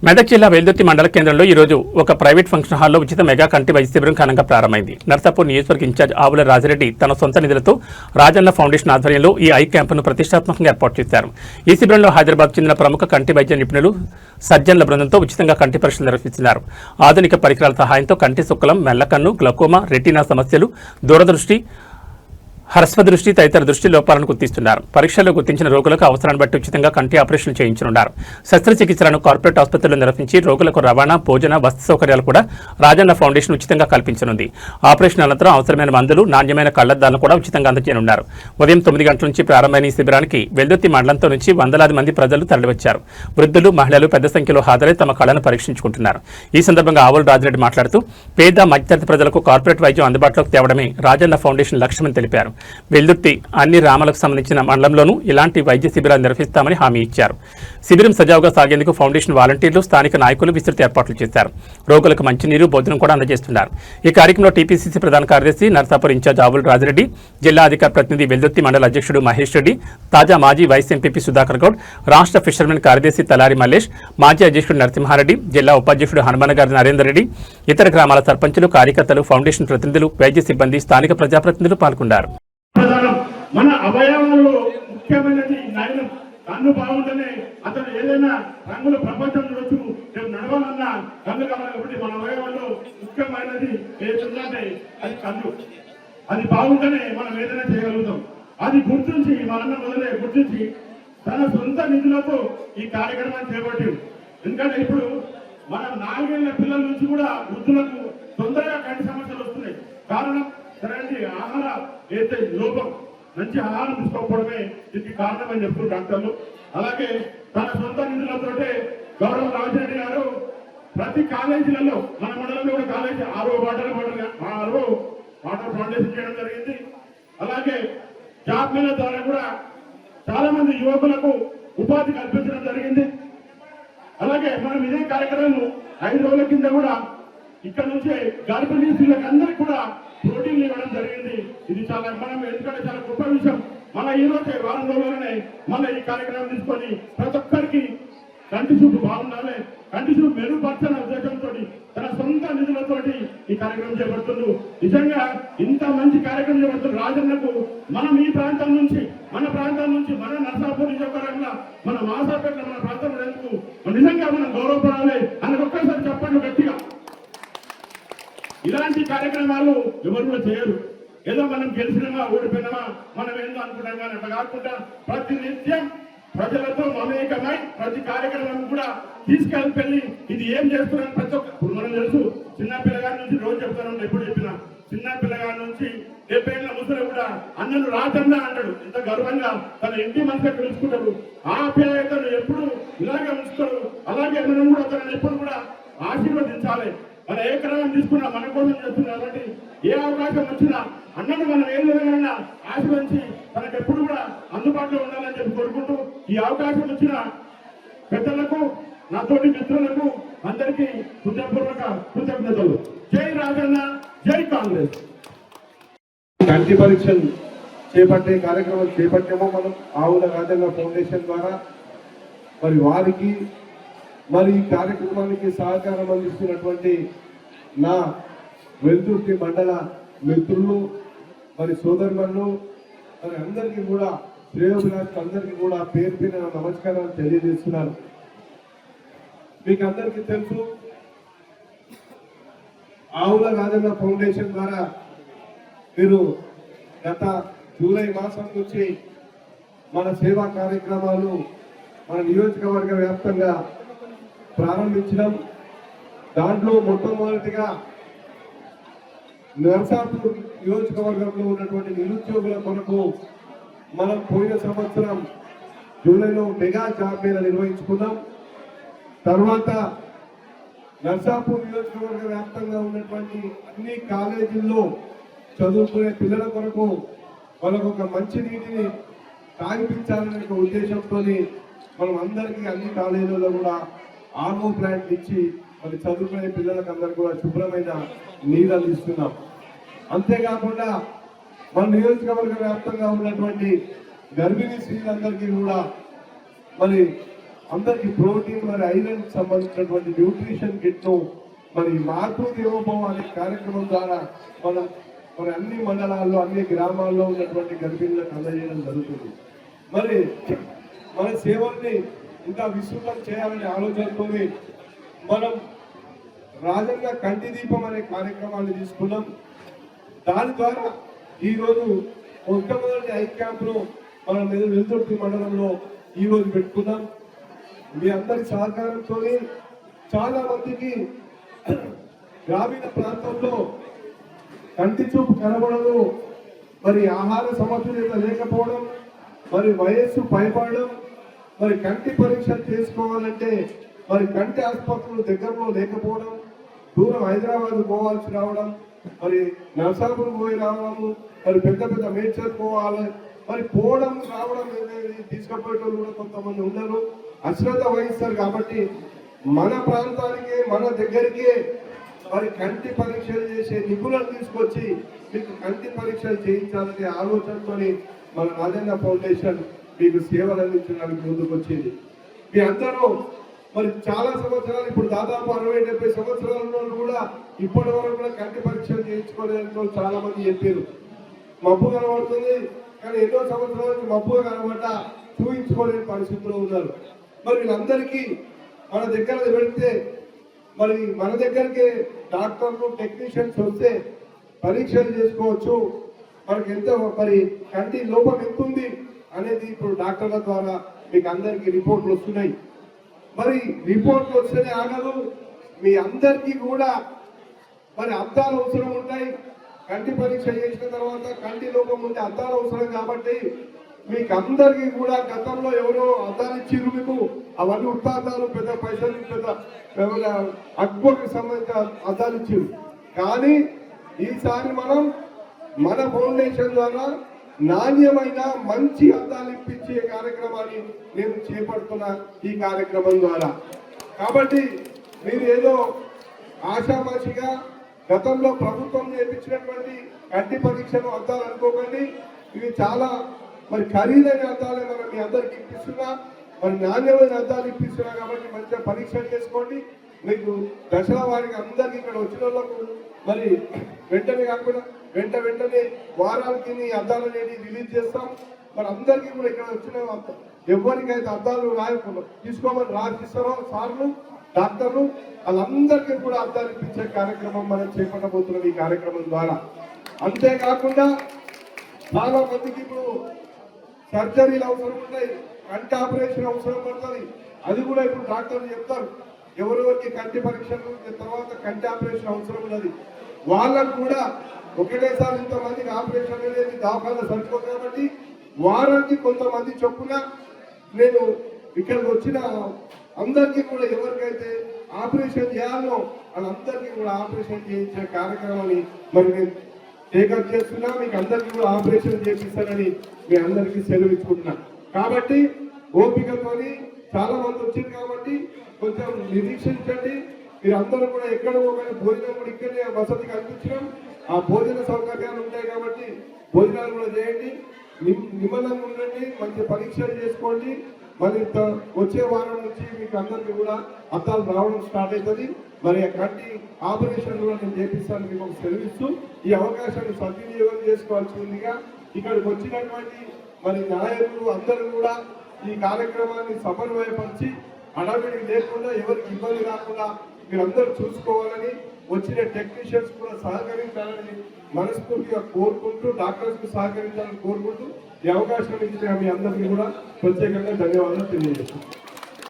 మెదక్ జిల్లా వెల్దుర్తి మండల కేంద్రంలో ఈ రోజు ఒక ప్రైవేట్ ఫంక్షన్ హాల్లో ఉచిత మెగా కంటి వైద్య శిబిరం ఘనంగా ప్రారంభమైంది. నర్సాపూర్ నియోజకవర్గ ఇన్ఛార్జ్ ఆవుల రాజిరెడ్డి తన సొంత నిధులతో రాజన్న ఫౌండేషన్ ఆధ్వర్యంలో ఈ ఐ క్యాంపును ప్రతిష్టాత్మకంగా ఏర్పాటు చేశారు. ఈ శిబిరంలో హైదరాబాద్ చెందిన ప్రముఖ కంటి వైద్య నిపుణులు సర్జన్ల బృందంతో ఉచితంగా కంటి పరీక్షలు నిర్వహిస్తున్నారు. ఆధునిక పరికరాల సహాయంతో కంటి సుక్కలం, మెల్లకన్ను, గ్లకోమా, రెటీనా సమస్యలు, దూరదృష్టి, హ్రస్వదృష్టి తదితర దృష్టి లోపాలను గుర్తిస్తున్నారు. పరీక్షల్లో గుర్తించిన రోగులకు అవసరాన్ని బట్టి ఉచితంగా కంటి ఆపరేషన్లు చేయించనున్నారు. శస్త్రచికిత్సలను కార్పొరేట్ ఆసుపత్రుల్లో నిర్వహించి రోగులకు రవాణా, భోజన, వసతి సౌకర్యాలు కూడా రాజన్న ఫౌండేషన్ ఉచితంగా కల్పించనుంది. ఆపరేషన్ అనంతరం అవసరమైన మందులు, నాణ్యమైన కళ్లద్దాలను కూడా ఉచితంగా అందజేయనున్నారు. ఉదయం 9 గంటల నుంచి ప్రారంభమైన ఈ శిబిరానికి వెల్దుర్తి మండలంతో నుంచి వందలాది మంది ప్రజలు తరలివచ్చారు. వృద్ధులు, మహిళలు పెద్ద సంఖ్యలో హాజరై తమ కళను పరీక్షించుకుంటున్నారు. ఈ సందర్భంగా ఆవుల రాజిరెడ్డి మాట్లాడుతూ పేద మధ్యతరగతి ప్రజలకు కార్పొరేట్ వైద్యం అందుబాటులోకి తేవడమే రాజన్న ఫౌండేషన్ లక్ష్యమని తెలిపారు. వెల్దుర్తి అన్ని రామాలకు సంబంధించిన మండలంలోనూ ఇలాంటి వైద్య శిబిరాలు నిర్వహిస్తామని హామీ ఇచ్చారు. శిబిరం సజావుగా సాగేందుకు ఫౌండేషన్ వాలంటీర్లు, స్థానిక నాయకులు విస్తృత ఏర్పాట్లు చేశారు. రోగులకు మంచినీరు, భోజనం కూడా అందజేస్తున్నారు. ఈ కార్యక్రమంలో టీపీసీసీ ప్రధాన కార్యదర్శి, నర్సాపూర్ ఇన్ఛార్జ్ ఆవుల రాజిరెడ్డి, జిల్లా అధికార ప్రతినిధి వెల్దుర్తి మండల అధ్యక్షుడు మహేష్ రెడ్డి, తాజా మాజీ వైస్ ఎంపీపీ సుధాకర్ గౌడ్, రాష్ట్ర ఫిషర్మెన్ కార్యదర్శి తలారి మల్లేష్, మాజీ అధ్యక్షుడు నరసింహారెడ్డి, జిల్లా ఉపాధ్యక్షుడు హనుమనగారి నరేందర్ రెడ్డి, ఇతర గ్రామాల సర్పంచులు, కార్యకర్తలు, ఫౌండేషన్ ప్రతినిధులు, వైద్య సిబ్బంది, స్థానిక ప్రజాప్రతినిధులు పాల్గొన్నారు. మన అవయవాల్లో ముఖ్యమైనది నయనం. కన్ను బాగుంటేనే అతను ఏదైనా రంగుల ప్రపంచం చూడొచ్చు. రేపు నడవాలన్నా కన్ను కావాలి. కాబట్టి మన అవయవాల్లో ముఖ్యమైనది ఏదంటే అది కన్ను. అది బాగుంటేనే మనం ఏదైనా చేయగలుగుతాం. అది గుర్తించి మన మొదలే గుర్తించి తన సొంత నిధులతో ఈ కార్యక్రమాన్ని చేపట్టింది. ఎందుకంటే ఇప్పుడు మన 4 ఏళ్ల పిల్లల నుంచి కూడా వృద్ధులకు తొందరగా కంటి సమస్యలు వస్తున్నాయి. కారణం సరైన ఆహార ఏదైతే లోపం, మంచి ఆహారం తీసుకోకపోవడమే దీనికి కారణమని చెప్తున్నారు డాక్టర్లు. అలాగే తన సొంత నిధులతోటే గౌరవ రాజిరెడ్డి గారు ప్రతి కాలేజీలలో, మన మండలంలో కూడా కాలేజీ ఆరో వాటర్ ఫౌండేషన్ చేయడం జరిగింది. అలాగే జాబ్ మేళ ద్వారా కూడా చాలా మంది యువకులకు ఉపాధి కల్పించడం జరిగింది. అలాగే మనం ఇదే కార్యక్రమం 5 రోజుల కింద కూడా ఇక్కడ నుంచి గర్భిణీ స్త్రీలకు అందరికీ కూడా ప్రోటీన్లు ఇవ్వడం జరిగింది. ఇది చాలా ఎందుకంటే చాలా గొప్ప విషయం. మన ఈ రోజే వారం రోజుల్లోనే మన ఈ కార్యక్రమం తీసుకొని ప్రతి ఒక్కరికి కంటి చూపు బాగుండాలి, కంటి చూపు మెరుగుపరచాలనే ఉద్దేశంతో తన సొంత నిధులతోటి ఈ కార్యక్రమం చేపడుతుంది. నిజంగా ఇంత మంచి కార్యక్రమం చేపడుతుంది రాజన్నకు. మనం ఈ ప్రాంతం నుంచి మన నర్సాపూర్ నియోజకవర్గంలో, మన మాసాపేట, మన ప్రాంతంలో ఎందుకు నిజంగా మనం గౌరవపడాలి అని ఒక్కసారి చెప్పండి గట్టిగా. ఇలాంటి కార్యక్రమాలు ఎవరు కూడా చేయరు. ఏదో మనం గెలిచినామా, ఓడిపోయినామా, మనం ఏందో అనుకున్నాం. కానీ అట్లా కాకుండా ప్రతి నిత్యం ప్రజలతో మమేకమై ప్రతి కార్యక్రమం కూడా తీసుకెళ్ళి ఇది ఏం చేస్తున్నారని ప్రతి ఒక్క, ఇప్పుడు మనం తెలుసు, చిన్న పిల్లగారి నుంచి రోజు చెప్తాను, ఎప్పుడు చెప్పినా చిన్న పిల్లగారి నుంచి 70 ఏళ్ల ముసలి కూడా అన్నను రాజన్న అంటాడు. ఎంత గర్వంగా తన ఇంటి మనసుగా పిలుచుకుంటారు. ఆ ఆప్యాయతను ఎప్పుడు ఇలాగే ఉంచుతారు. అలాగే మనం కూడా తనని ఎప్పుడు కూడా ఆశీర్వదించాలి. మన ఏ క్రమం తీసుకున్నా మన కోసం చేస్తున్నారు. కాబట్టి ఏ అవకాశం వచ్చినా అన్నను మనం ఏ విధంగా ఆశీర్వదించి తనకు ఎప్పుడు కూడా అందుబాటులో ఉండాలని చెప్పి కోరుకుంటూ ఈ అవకాశం వచ్చిన పెద్దలకు, నాతోటి మిత్రులకు అందరికీ హృదయపూర్వక కృతజ్ఞతలు. జై రాజన్న, జై కాంగ్రెస్. కంటి పరీక్షలు చేపట్టే కార్యక్రమం చేపట్టామో మనం ఆవుల రాజన్న ఫౌండేషన్ ద్వారా. మరి వారికి ఈ కార్యక్రమానికి సహకారం అందిస్తున్నటువంటి నా వెల్దుర్తి మండల మిత్రులు, సోదరులు, అందరికీ కూడా, శ్రేయోభిలాషులు అందరికీ కూడా పేరు పేరు నమస్కారాలు తెలియజేస్తున్నాను. మీకు అందరికీ తెలుసు, ఆవుల రాజన్న ఫౌండేషన్ ద్వారా మీరు గత జూలై మాసం నుంచి మన సేవా కార్యక్రమాలు మన నియోజకవర్గ వ్యాప్తంగా ప్రారంభించడం. దాంట్లో మొట్టమొదటిగా నర్సాపూర్ నియోజకవర్గంలో ఉన్నటువంటి నిరుద్యోగుల కొరకు మనం పోయిన సంవత్సరం జూలైలో మెగా జాబ్ మేళ నిర్వహించుకున్నాం. తర్వాత నర్సాపూర్ నియోజకవర్గ వ్యాప్తంగా ఉన్నటువంటి అన్ని కాలేజీల్లో చదువుకునే పిల్లల కొరకు వాళ్ళకు ఒక మంచి నీటిని తాగిపించాలనే ఉద్దేశంతో మనం అందరికీ అన్ని కాలేజీలలో కూడా ఆర్ఓ ప్లాంట్ ఇచ్చి చదువుకునే పిల్లలకు అందరూ కూడా శుభ్రమైన నీరు అందిస్తున్నాం. అంతేకాకుండా మన నియోజకవర్గ వ్యాప్తంగా ఉన్నటువంటి గర్భిణీ స్త్రీలందరికీ కూడా అందరికి ప్రోటీన్ మరి ఐరన్ సంబంధించినటువంటి న్యూట్రిషన్ కిట్ ను మరి మాతృ దేవోభవ అనే కార్యక్రమం ద్వారా మనం మరి అన్ని మండలాల్లో అన్ని గ్రామాల్లో ఉన్నటువంటి గర్భిణులకు అందజేయడం జరుగుతుంది. మరి మన సేవల్ని ఇంకా విస్తృతం చేయాలనే ఆలోచనతో మనం రాజన్న కంటి దీపం అనే కార్యక్రమాన్ని తీసుకున్నాం. దాని ద్వారా ఈరోజు మొట్టమొదటి ఐ క్యాంప్ను మనం వెలుతుర్తి మండలంలో ఈరోజు పెట్టుకున్నాం. మీ అందరి సహకారంతో చాలా మందికి గ్రామీణ ప్రాంతంలో కంటి చూపు కనబడదు, మరి ఆహార సమతుల్యత లేకపోవడం, మరి వయస్సు పైపడడం, మరి కంటి పరీక్షలు చేసుకోవాలంటే మరి కంటి ఆసుపత్రులు దగ్గరలో లేకపోవడం, దూరం హైదరాబాద్ పోవాల్సి రావడం, మరి నర్సాపూర్ పోయి రావడము, మరి పెద్ద పెద్ద మేడ్చర్ పోవాలి, మరి పోవడం రావడం తీసుకుపోయేటోళ్ళు కూడా కొంతమంది ఉన్నారు, అశ్రద్ధ వహిస్తారు. కాబట్టి మన ప్రాంతానికి మన దగ్గరికే మరి కంటి పరీక్షలు చేసే నిపుణులను తీసుకొచ్చి మీకు కంటి పరీక్షలు చేయించాలనే ఆలోచనతో మన రాజన్న ఫౌండేషన్ మీకు సేవలు అందించడానికి ముందుకు వచ్చింది. మీ అందరూ మరి చాలా సంవత్సరాలు, ఇప్పుడు దాదాపు 60-70 సంవత్సరాల కూడా ఇప్పటి వరకు కూడా కంటి పరీక్షలు చేయించుకోలేని చాలా మంది చెప్పారు. మబ్బు కనబడుతుంది కానీ ఎన్నో సంవత్సరాల నుంచి మబ్బుగా కనబడ్డ చూపించుకోలేని పరిస్థితిలో ఉన్నారు. మరి వీళ్ళందరికీ మన దగ్గర పెడితే మరి మన దగ్గరికి డాక్టర్లు టెక్నీషియన్స్ వస్తే పరీక్షలు చేసుకోవచ్చు. మనకి ఎంత మరి కంటి లోపం ఎంత ఉంది అనేది ఇప్పుడు డాక్టర్ల ద్వారా మీకు అందరికీ రిపోర్ట్లు వస్తున్నాయి. మరి రిపోర్ట్లు వస్తేనే ఆగదు, మీ అందరికీ కూడా మరి అద్దాలు అవసరం ఉంటాయి. కంటి పరీక్ష చేసిన తర్వాత కంటి లోపం ఉంటే అద్దాలు అవసరం కాబట్టి మీకు అందరికీ కూడా గతంలో ఎవరో అద్దాలు ఇచ్చిర్రు మీకు, అవన్నీ ఉత్తాదాలు పెద్ద పైసలు పెద్ద అక్బర్కి సంబంధించిన అద్దాలు ఇచ్చిర్రు. కానీ ఈసారి మనం మన ఫౌండేషన్ ద్వారా నాణ్యమైన మంచి అద్దాలు ఇప్పించే కార్యక్రమాన్ని నేను చేపడుతున్నా ఈ కార్యక్రమం ద్వారా. కాబట్టి మీరు ఏదో ఆషామాషిగా గతంలో ప్రభుత్వం చేయించినటువంటి కంటి పరీక్షలు అద్దాలు అనుకోకండి. ఇవి చాలా మరి ఖరీదైన అద్దాలే మనం మీ అందరికి ఇప్పిస్తున్నా, మరి నాణ్యమైన అద్దాలు ఇప్పిస్తున్నా. కాబట్టి మంచిగా పరీక్షలు చేసుకోండి. మీకు దశల వారికి అందరికి ఇక్కడ వచ్చిన వాళ్ళకు మరి వెంటనే కాకుండా వెంటనే వారాలకి అద్దాలు అనేది రిలీజ్ చేస్తాం. మరి అందరికీ కూడా ఇక్కడ వచ్చిన ఎవరికైతే అద్దాలు తీసుకోమని రాసిస్తారో సార్లు డాక్టర్లు వాళ్ళందరికీ కూడా అద్దాలు ఇప్పించే కార్యక్రమం మనం చేపట్టబోతున్నాం ఈ కార్యక్రమం ద్వారా. అంతేకాకుండా చాలా మందికి ఇప్పుడు సర్జరీలు అవసరం ఉంటాయి, కంటి ఆపరేషన్ అవసరం పడుతుంది. అది కూడా ఇప్పుడు డాక్టర్లు చెప్తారు, ఎవరెవరికి కంటి పరీక్షలు తర్వాత కంటి ఆపరేషన్ అవసరం ఉన్నది. వాళ్ళకు కూడా ఒకటేసారి ఇంతమందికి ఆపరేషన్ అనేది దవాఖానా సరిపోదు కాబట్టి వారానికి కొంతమంది చొప్పున నేను ఇక్కడికి వచ్చిన అందరికీ కూడా ఎవరికైతే ఆపరేషన్ చేయాలో వాళ్ళందరికీ కూడా ఆపరేషన్ చేయించే కార్యక్రమాన్ని మరి నేను టేకప్ చేస్తున్నా. మీకు అందరికీ కూడా ఆపరేషన్ చేపిస్తానని మీ అందరికీ సెలవు ఇచ్చుకుంటున్నా. కాబట్టి ఓపికతోని చాలా మంది వచ్చింది కాబట్టి కొంచెం నిరీక్షించండి. మీరు అందరూ కూడా ఎక్కడ పోగానే భోజనం కూడా ఇక్కడే వసతి కల్పించడం, ఆ భోజన సౌకర్యాలు ఉంటాయి కాబట్టి భోజనాలు కూడా చేయండి. నిమ్మలంగా ఉండండి, మంచి పరీక్షలు చేసుకోండి. మరి వచ్చే వారం నుంచి మీకు అందరికీ కూడా అద్దాలు రావడం స్టార్ట్ అవుతుంది. మరి కంటి ఆపరేషన్ కూడా నేను చేపిస్తాను మీకు ఒక సెలవిస్తూ ఈ అవకాశాన్ని సద్వినియోగం చేసుకోవాల్సిందిగా ఇక్కడికి వచ్చినటువంటి మరి నాయకులు అందరూ కూడా ఈ కార్యక్రమాన్ని సమన్వయపరిచి అడవిడి లేకుండా ఎవరికి ఇబ్బంది రాకుండా మీరందరూ చూసుకోవాలని, వచ్చిన టెక్నీషియన్స్ కూడా సహకరించాలని మనస్ఫూర్తిగా కోరుకుంటూ, డాక్టర్స్ కు సహకరించాలని కోరుకుంటూ ఈ అవకాశం ఇచ్చిన మీ అందరికీ కూడా ప్రత్యేకంగా ధన్యవాదాలు తెలియజేస్తున్నాను.